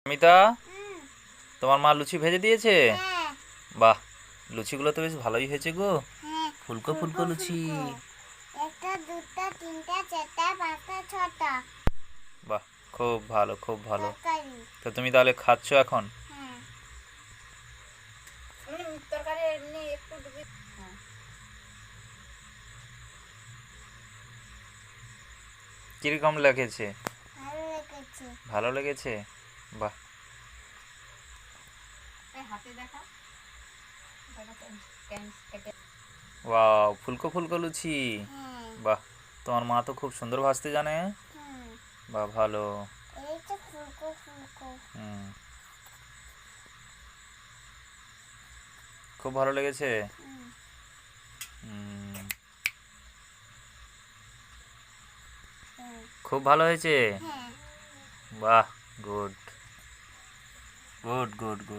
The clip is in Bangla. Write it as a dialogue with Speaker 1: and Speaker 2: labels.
Speaker 1: অমিতা, তোমার মা লুচি ভেজে দিয়েছে? বাহ, লুচিগুলো তো বেশ ভালোই হয়েছে গো। ফুলকো ফুলকো লুচি।
Speaker 2: একটা দুটা তিনটা চারটা পাঁচটা ছটা।
Speaker 1: বাহ, খুব ভালো খুব ভালো।
Speaker 2: তরকারি।
Speaker 1: তো তুমি তাহলে খাচ্ছ এখন?
Speaker 2: হ্যাঁ।
Speaker 3: তরকারি এমনি একটু ডুবি।
Speaker 1: কিরকম লেগেছে?
Speaker 2: ভালো লেগেছে।
Speaker 1: ভালো লেগেছে? বাহ।
Speaker 3: হাতে দেখা
Speaker 1: ওয়াও, ফুলকো ফুলকো লুচি।
Speaker 2: হ্যাঁ।
Speaker 1: বাহ, তোমার মা তো খুব সুন্দর ভাজতে জানে।
Speaker 2: হুম।
Speaker 1: বাহ, ভালো।
Speaker 2: এই তো ফুলকো ফুলকো।
Speaker 1: হুম, খুব ভালো লেগেছে।
Speaker 2: হুম।
Speaker 1: হুম,
Speaker 2: হুম।
Speaker 1: খুব ভালো হয়েছে।
Speaker 2: হ্যাঁ।
Speaker 1: বাহ, গুড গুড গুড গুড।